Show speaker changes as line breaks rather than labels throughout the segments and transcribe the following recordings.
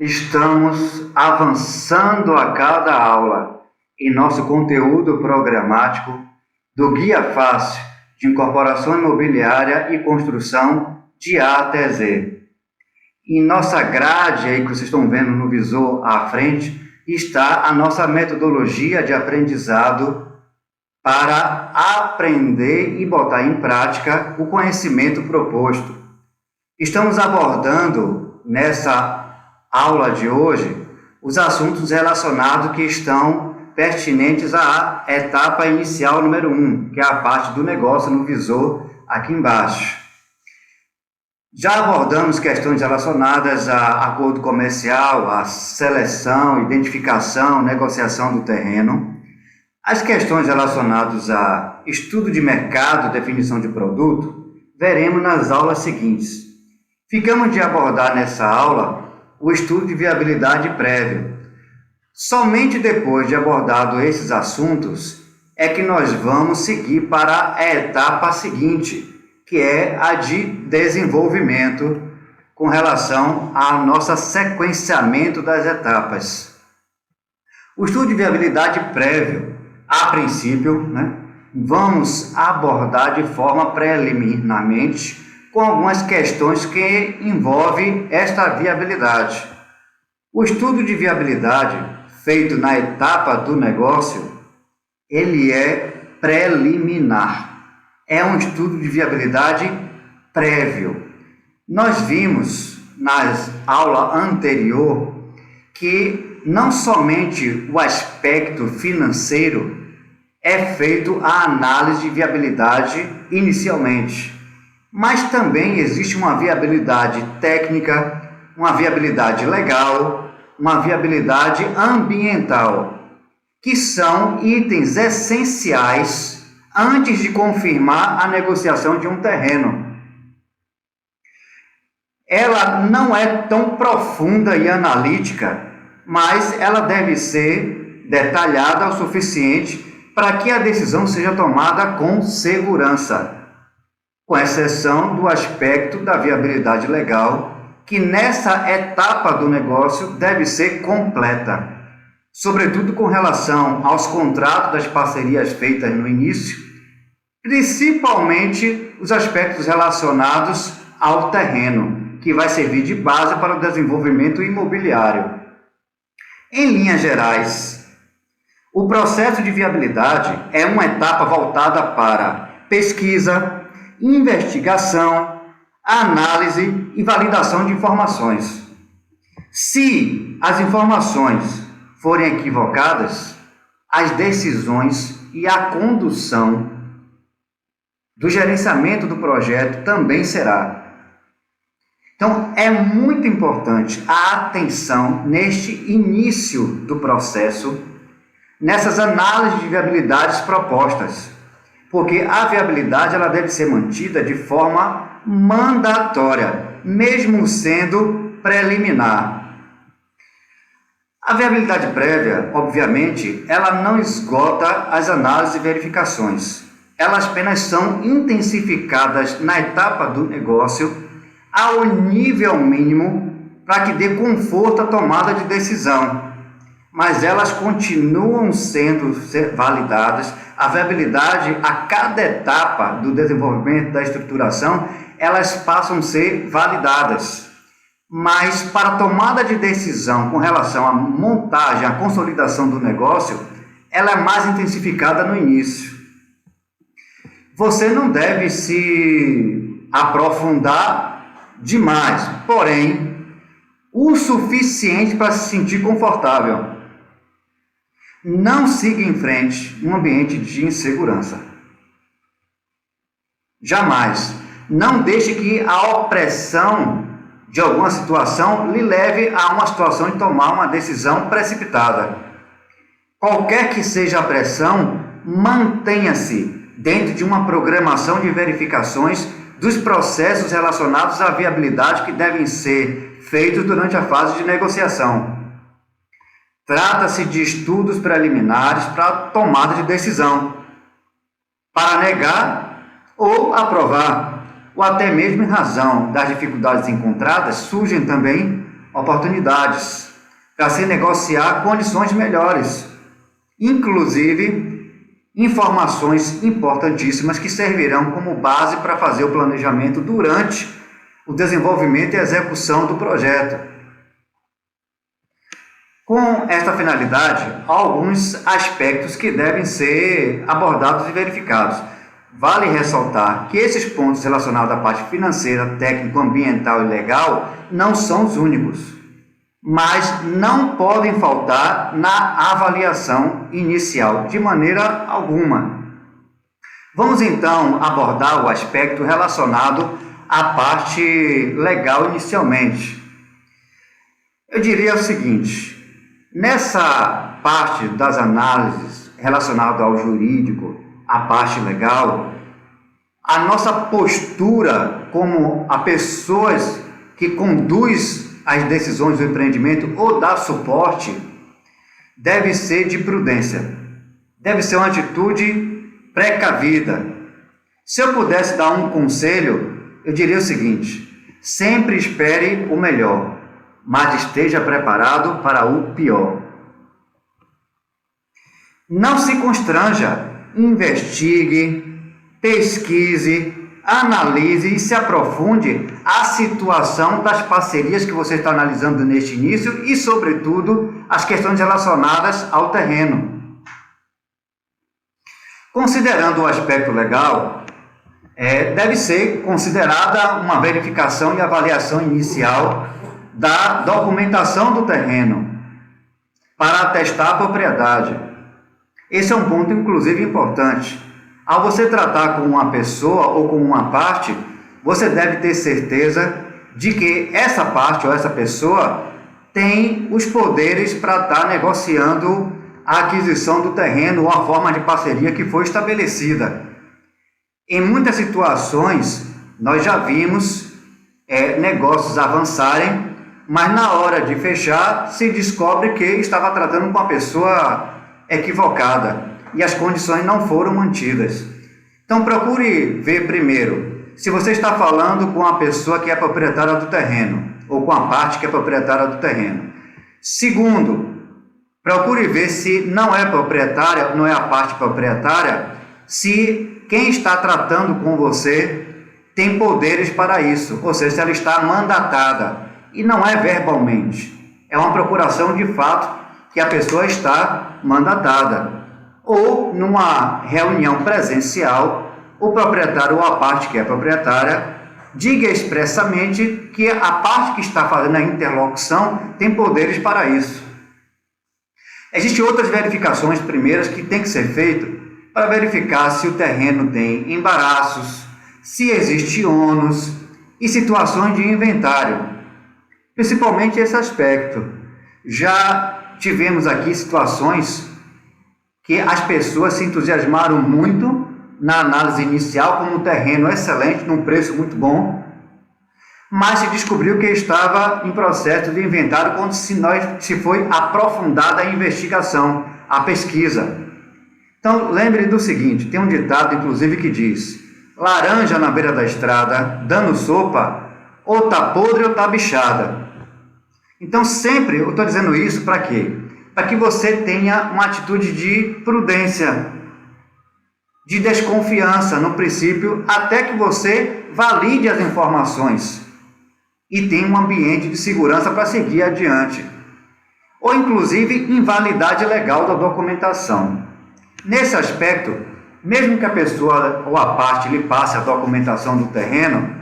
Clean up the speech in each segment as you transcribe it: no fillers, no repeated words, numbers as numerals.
Estamos avançando a cada aula em nosso conteúdo programático do Guia Fácil de Incorporação Imobiliária e Construção de A até Z. Em nossa grade, aí que vocês estão vendo no visor à frente, está a nossa metodologia de aprendizado para aprender e botar em prática o conhecimento proposto. Estamos abordando nessa aula de hoje os assuntos relacionados que estão pertinentes à etapa inicial número 1, que é a parte do negócio no visor aqui embaixo. Já abordamos questões relacionadas a acordo comercial, a seleção, identificação, negociação do terreno. As questões relacionadas a estudo de mercado, definição de produto, veremos nas aulas seguintes. Ficamos de abordar nessa aula o estudo de viabilidade prévio. Somente depois de abordado esses assuntos é que nós vamos seguir para a etapa seguinte, que é a de desenvolvimento com relação ao nosso sequenciamento das etapas. O estudo de viabilidade prévio, a princípio, vamos abordar de forma preliminarmente com algumas questões que envolvem esta viabilidade. O estudo de viabilidade feito na etapa do negócio, ele é preliminar. É um estudo de viabilidade prévio. Nós vimos na aula anterior que não somente o aspecto financeiro é feito a análise de viabilidade inicialmente, mas também existe uma viabilidade técnica, uma viabilidade legal, uma viabilidade ambiental, que são itens essenciais antes de confirmar a negociação de um terreno. Ela não é tão profunda e analítica, mas ela deve ser detalhada o suficiente para que a decisão seja tomada com segurança, com exceção do aspecto da viabilidade legal, que nessa etapa do negócio deve ser completa, sobretudo com relação aos contratos das parcerias feitas no início, principalmente os aspectos relacionados ao terreno, que vai servir de base para o desenvolvimento imobiliário. Em linhas gerais, o processo de viabilidade é uma etapa voltada para pesquisa, investigação, análise e validação de informações. Se as informações forem equivocadas, as decisões e a condução do gerenciamento do projeto também será. Então, é muito importante a atenção neste início do processo, nessas análises de viabilidades propostas, porque a viabilidade ela deve ser mantida de forma mandatória, mesmo sendo preliminar. A viabilidade prévia, obviamente, ela não esgota as análises e verificações. Elas apenas são intensificadas na etapa do negócio ao nível mínimo para que dê conforto à tomada de decisão. Mas elas continuam sendo validadas. A viabilidade, a cada etapa do desenvolvimento da estruturação, elas passam a ser validadas. Mas para a tomada de decisão com relação à montagem, à consolidação do negócio, ela é mais intensificada no início. Você não deve se aprofundar demais, porém, o suficiente para se sentir confortável. Não siga em frente num ambiente de insegurança. Jamais. Não deixe que a opressão de alguma situação lhe leve a uma situação de tomar uma decisão precipitada. Qualquer que seja a pressão, mantenha-se dentro de uma programação de verificações dos processos relacionados à viabilidade que devem ser feitos durante a fase de negociação. Trata-se de estudos preliminares para a tomada de decisão, para negar ou aprovar, ou até mesmo em razão das dificuldades encontradas, surgem também oportunidades para se negociar condições melhores, inclusive informações importantíssimas que servirão como base para fazer o planejamento durante o desenvolvimento e execução do projeto. Com esta finalidade, há alguns aspectos que devem ser abordados e verificados. Vale ressaltar que esses pontos relacionados à parte financeira, técnico, ambiental e legal não são os únicos, mas não podem faltar na avaliação inicial, de maneira alguma. Vamos então abordar o aspecto relacionado à parte legal inicialmente. Eu diria o seguinte: nessa parte das análises relacionadas ao jurídico, à parte legal, a nossa postura como a pessoas que conduz as decisões do empreendimento ou dá suporte deve ser de prudência, deve ser uma atitude precavida. Se eu pudesse dar um conselho, eu diria o seguinte: sempre espere o melhor, mas esteja preparado para o pior. Não se constranja, investigue, pesquise, analise e se aprofunde a situação das parcerias que você está analisando neste início e, sobretudo, as questões relacionadas ao terreno. Considerando o aspecto legal, deve ser considerada uma verificação e avaliação inicial da documentação do terreno para atestar a propriedade. Esse é um ponto, inclusive, importante. Ao você tratar com uma pessoa ou com uma parte, você deve ter certeza de que essa parte ou essa pessoa tem os poderes para estar negociando a aquisição do terreno ou a forma de parceria que foi estabelecida. Em muitas situações, nós já vimos negócios avançarem, mas na hora de fechar, se descobre que estava tratando com uma pessoa equivocada e as condições não foram mantidas. Então procure ver primeiro se você está falando com a pessoa que é proprietária do terreno ou com a parte que é proprietária do terreno. Segundo, procure ver se não é proprietária, não é a parte proprietária, se quem está tratando com você tem poderes para isso, ou seja, se ela está mandatada, e não é verbalmente, é uma procuração de fato que a pessoa está mandatada. Ou numa reunião presencial, o proprietário ou a parte que é proprietária diga expressamente que a parte que está fazendo a interlocução tem poderes para isso. Existem outras verificações primeiras que tem que ser feito para verificar se o terreno tem embaraços, se existe ônus e situações de inventário. Principalmente esse aspecto. Já tivemos aqui situações que as pessoas se entusiasmaram muito na análise inicial como um terreno excelente, num preço muito bom, mas se descobriu que estava em processo de inventário quando se foi aprofundada a investigação, a pesquisa. Então, lembre do seguinte, tem um ditado, inclusive, que diz: laranja na beira da estrada, dando sopa, ou tá podre ou tá bichada. Então, sempre eu estou dizendo isso para quê? Para que você tenha uma atitude de prudência, de desconfiança no princípio, até que você valide as informações e tenha um ambiente de segurança para seguir adiante. Ou, inclusive, invalidade legal da documentação. Nesse aspecto, mesmo que a pessoa ou a parte lhe passe a documentação do terreno,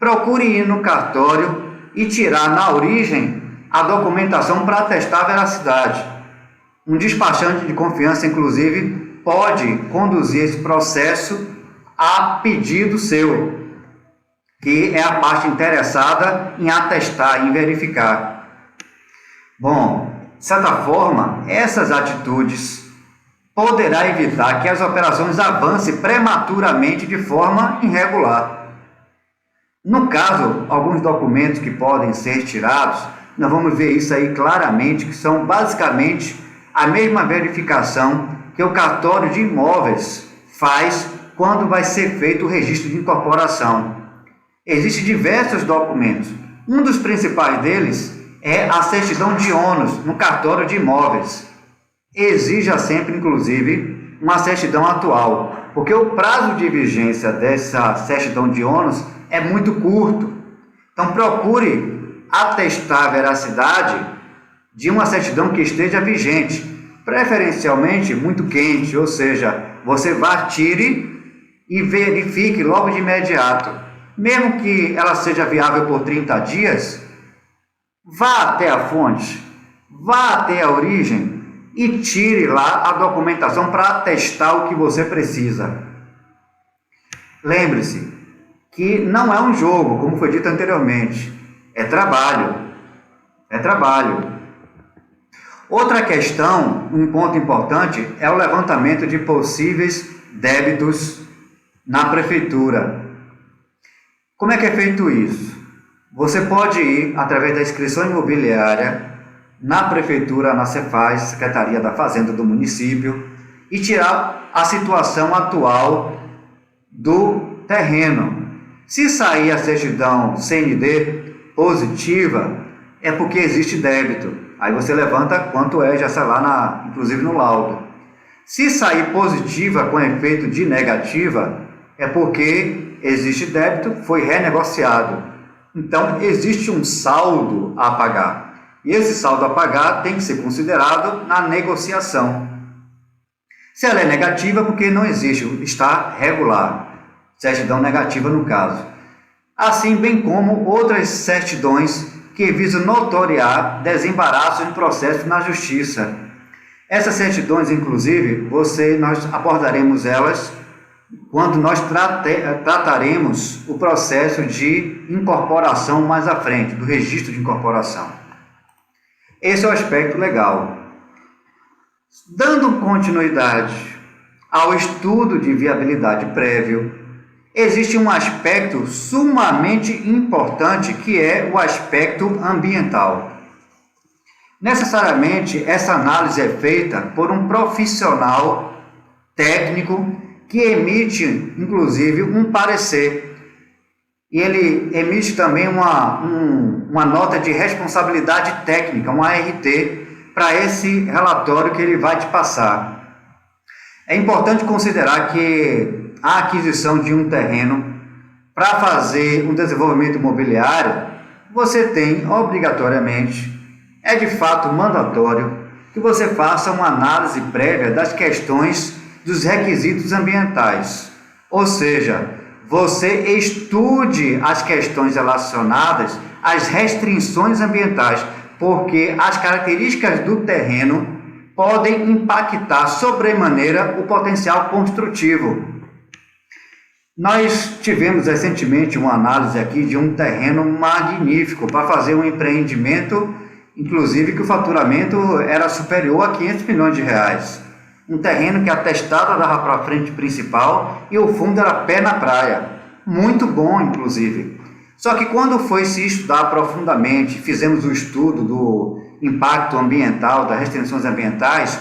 procure ir no cartório e tirar na origem a documentação para atestar a veracidade. Um despachante de confiança, inclusive, pode conduzir esse processo a pedido seu, que é a parte interessada em atestar, em verificar. Bom, de certa forma, essas atitudes poderá evitar que as operações avancem prematuramente de forma irregular. No caso, alguns documentos que podem ser tirados nós vamos ver isso aí claramente, que são basicamente a mesma verificação que o cartório de imóveis faz quando vai ser feito o registro de incorporação. Existem diversos documentos. Um dos principais deles é a certidão de ônus no cartório de imóveis. Exija sempre, inclusive, uma certidão atual, porque o prazo de vigência dessa certidão de ônus é muito curto. Então, procure atestar a veracidade de uma certidão que esteja vigente, preferencialmente muito quente, ou seja, você vá, tire e verifique logo de imediato. Mesmo que ela seja viável por 30 dias, vá até a fonte, vá até a origem e tire lá a documentação para atestar o que você precisa. Lembre-se que não é um jogo, como foi dito anteriormente, é trabalho. É trabalho. Outra questão, um ponto importante, é o levantamento de possíveis débitos na prefeitura. Como é que é feito isso? Você pode ir através da inscrição imobiliária na prefeitura, na Cefaz, Secretaria da Fazenda do município, e tirar a situação atual do terreno. Se sair a certidão CND positiva, é porque existe débito. Aí você levanta quanto é, já sai lá, inclusive no laudo. Se sair positiva com efeito de negativa, é porque existe débito, foi renegociado. Então, existe um saldo a pagar. E esse saldo a pagar tem que ser considerado na negociação. Se ela é negativa, porque não existe, está regular. Certidão negativa no caso. Assim, bem como outras certidões que visam notoriar desembaraços em processo na justiça. Essas certidões, inclusive, nós abordaremos elas quando nós trataremos o processo de incorporação mais à frente, do registro de incorporação. Esse é o aspecto legal. Dando continuidade ao estudo de viabilidade prévio, existe um aspecto sumamente importante que é o aspecto ambiental. Necessariamente, essa análise é feita por um profissional técnico que emite, inclusive, um parecer. E ele emite também uma nota de responsabilidade técnica, uma ART, para esse relatório que ele vai te passar. É importante considerar que a aquisição de um terreno para fazer um desenvolvimento imobiliário, você tem obrigatoriamente, é de fato mandatório, que você faça uma análise prévia das questões dos requisitos ambientais. Ou seja, você estude as questões relacionadas às restrições ambientais, porque as características do terreno podem impactar sobremaneira o potencial construtivo. Nós tivemos recentemente uma análise aqui de um terreno magnífico para fazer um empreendimento, inclusive que o faturamento era superior a 500 milhões de reais. Um terreno que a testada dava para a frente principal e o fundo era pé na praia. Muito bom, inclusive. Só que quando foi se estudar profundamente, fizemos o estudo do impacto ambiental, das restrições ambientais,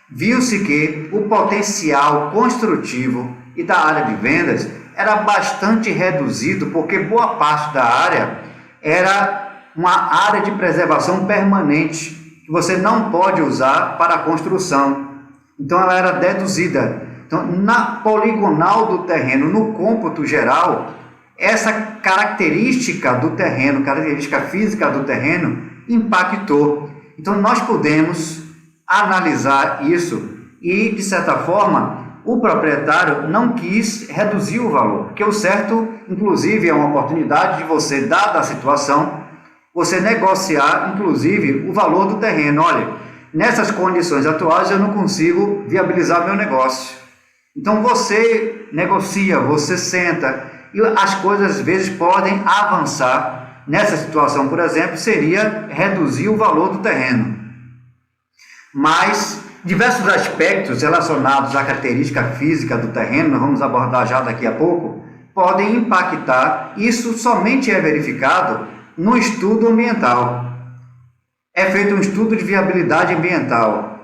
viu-se que o potencial construtivo e da área de vendas era bastante reduzido, porque boa parte da área era uma área de preservação permanente, que você não pode usar para a construção. Então, ela era deduzida. Então, na poligonal do terreno, no cômputo geral, essa característica do terreno, característica física do terreno, impactou. Então, nós podemos analisar isso e, de certa forma, o proprietário não quis reduzir o valor, porque o certo, inclusive, é uma oportunidade de você, dada a situação, você negociar, inclusive, o valor do terreno. Olha, nessas condições atuais eu não consigo viabilizar meu negócio. Então você negocia, você senta e as coisas às vezes podem avançar. Nessa situação, por exemplo, seria reduzir o valor do terreno. Mas diversos aspectos relacionados à característica física do terreno, nós vamos abordar já daqui a pouco, podem impactar. Isso somente é verificado no estudo ambiental. é feito um estudo de viabilidade ambiental.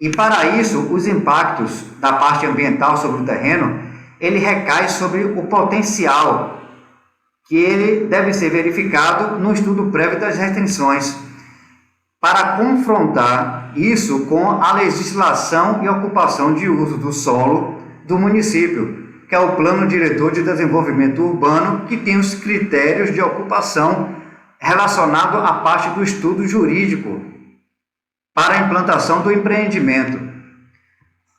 E para isso, os impactos da parte ambiental sobre o terreno, ele recai sobre o potencial, que ele deve ser verificado no estudo prévio das restrições, para confrontar isso com a legislação e ocupação de uso do solo do município, que é o Plano Diretor de Desenvolvimento Urbano, que tem os critérios de ocupação relacionado à parte do estudo jurídico para a implantação do empreendimento.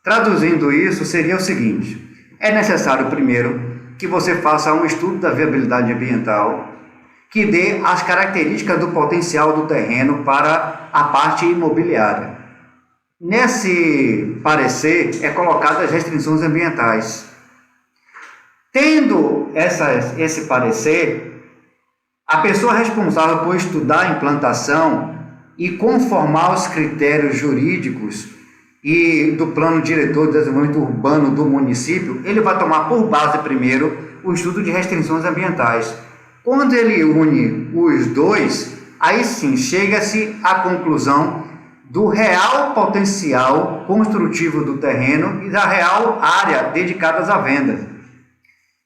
Traduzindo isso, seria o seguinte: é necessário, primeiro, que você faça um estudo da viabilidade ambiental, que dê as características do potencial do terreno para a parte imobiliária. Nesse parecer, é colocado as restrições ambientais. Tendo esse parecer, a pessoa responsável por estudar a implantação e conformar os critérios jurídicos e do Plano Diretor de Desenvolvimento Urbano do município, ele vai tomar por base primeiro o estudo de restrições ambientais. Quando ele une os dois, aí sim chega-se à conclusão do real potencial construtivo do terreno e da real área dedicada à venda.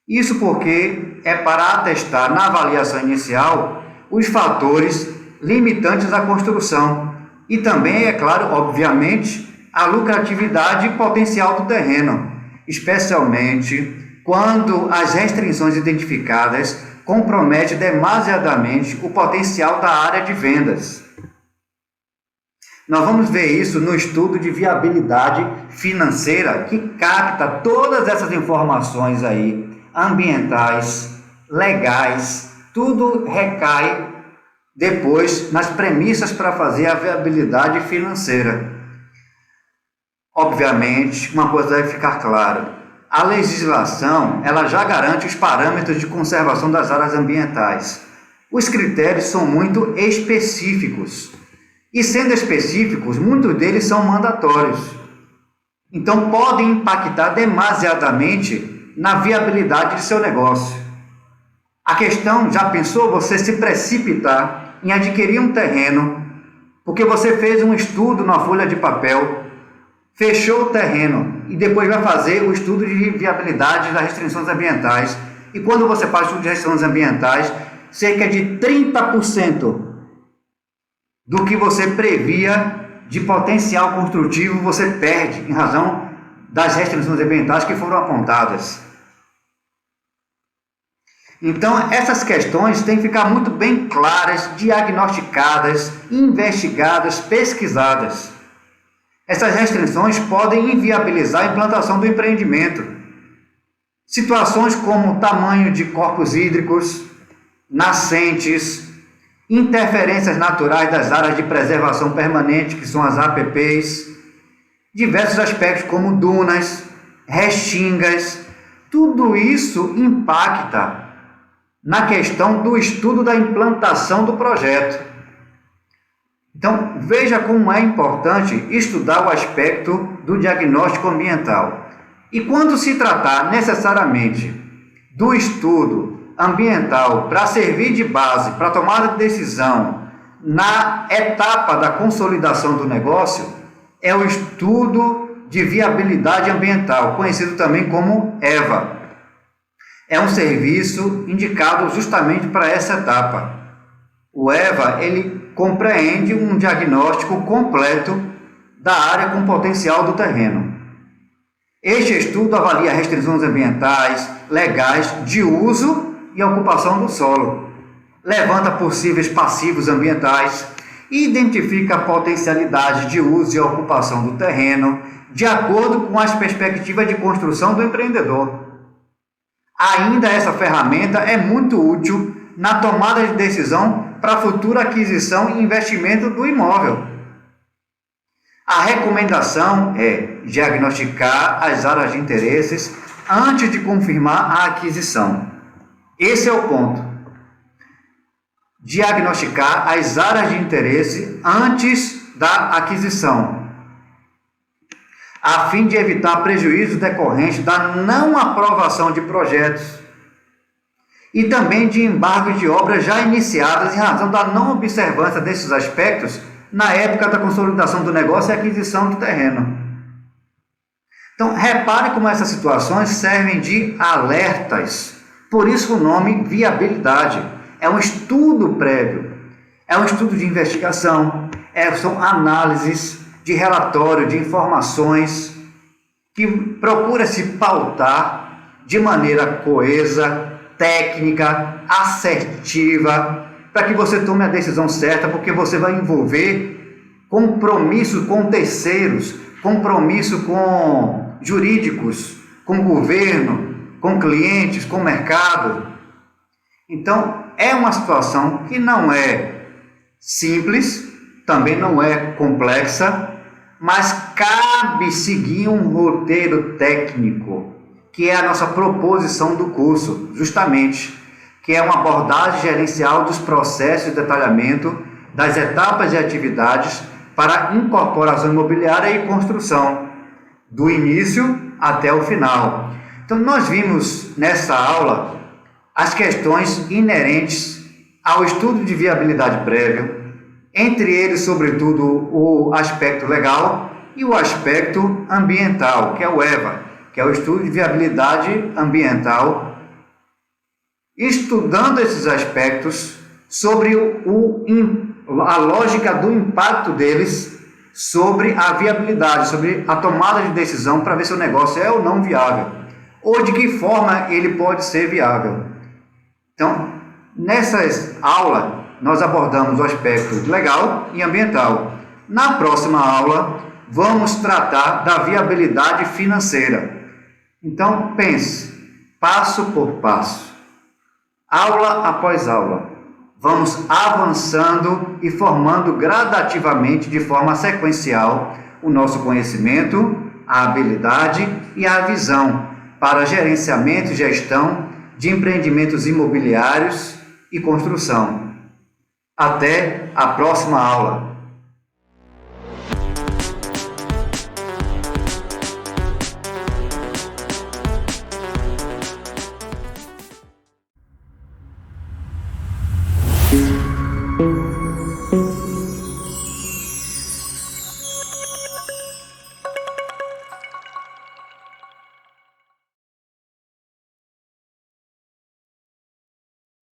Isso porque é para atestar na avaliação inicial os fatores limitantes à construção e também, é claro, obviamente, a lucratividade potencial do terreno, especialmente quando as restrições identificadas comprometem demasiadamente o potencial da área de vendas. Nós vamos ver isso no estudo de viabilidade financeira, que capta todas essas informações aí, ambientais, legais, tudo recai depois nas premissas para fazer a viabilidade financeira. Obviamente, uma coisa deve ficar clara: a legislação ela já garante os parâmetros de conservação das áreas ambientais. Os critérios são muito específicos. E sendo específicos, muitos deles são mandatórios. Então, podem impactar demasiadamente na viabilidade de seu negócio. A questão, já pensou você se precipitar em adquirir um terreno porque você fez um estudo na folha de papel, fechou o terreno e depois vai fazer o estudo de viabilidade das restrições ambientais. E quando você faz o estudo de restrições ambientais, cerca de 30% do que você previa de potencial construtivo você perde em razão das restrições ambientais que foram apontadas. Então, essas questões têm que ficar muito bem claras, diagnosticadas, investigadas, pesquisadas. Essas restrições podem inviabilizar a implantação do empreendimento. Situações como tamanho de corpos hídricos, nascentes, interferências naturais das áreas de preservação permanente, que são as APPs, diversos aspectos como dunas, restingas, tudo isso impacta na questão do estudo da implantação do projeto. Então, veja como é importante estudar o aspecto do diagnóstico ambiental. E quando se tratar necessariamente do estudo ambiental para servir de base para tomada de decisão na etapa da consolidação do negócio, é o estudo de viabilidade ambiental, conhecido também como EVA. É um serviço indicado justamente para essa etapa. O EVA, ele compreende um diagnóstico completo da área com potencial do terreno. Este estudo avalia restrições ambientais, legais, de uso e ocupação do solo, levanta possíveis passivos ambientais, identifica a potencialidade de uso e ocupação do terreno, de acordo com as perspectivas de construção do empreendedor. Ainda essa ferramenta é muito útil na tomada de decisão para a futura aquisição e investimento do imóvel. A recomendação é diagnosticar as áreas de interesses antes de confirmar a aquisição. Esse é o ponto. Diagnosticar as áreas de interesse antes da aquisição, a fim de evitar prejuízos decorrentes da não aprovação de projetos e também de embargo de obras já iniciadas em razão da não observância desses aspectos na época da consolidação do negócio e aquisição do terreno. Então, repare como essas situações servem de alertas. Por isso o nome viabilidade. É um estudo prévio, é um estudo de investigação, são análises de relatório, de informações, que procura se pautar de maneira coesa, técnica, assertiva, para que você tome a decisão certa, porque você vai envolver compromisso com terceiros, compromisso com jurídicos, com governo, com clientes, com mercado. Então, é uma situação que não é simples, também não é complexa, mas cabe seguir um roteiro técnico, que é a nossa proposição do curso, justamente, que é uma abordagem gerencial dos processos de detalhamento das etapas de atividades para incorporação imobiliária e construção, do início até o final. Então, nós vimos nessa aula as questões inerentes ao estudo de viabilidade prévia, entre eles, sobretudo, o aspecto legal e o aspecto ambiental, que é o EVA, que é o estudo de viabilidade ambiental, estudando esses aspectos sobre a lógica do impacto deles sobre a viabilidade, sobre a tomada de decisão para ver se o negócio é ou não viável, ou de que forma ele pode ser viável. Então, nessas aulas, nós abordamos o aspecto legal e ambiental. Na próxima aula, vamos tratar da viabilidade financeira. Então, pense, passo por passo, aula após aula. Vamos avançando e formando gradativamente, de forma sequencial, o nosso conhecimento, a habilidade e a visão para gerenciamento e gestão de empreendimentos imobiliários e construção. Até a próxima aula.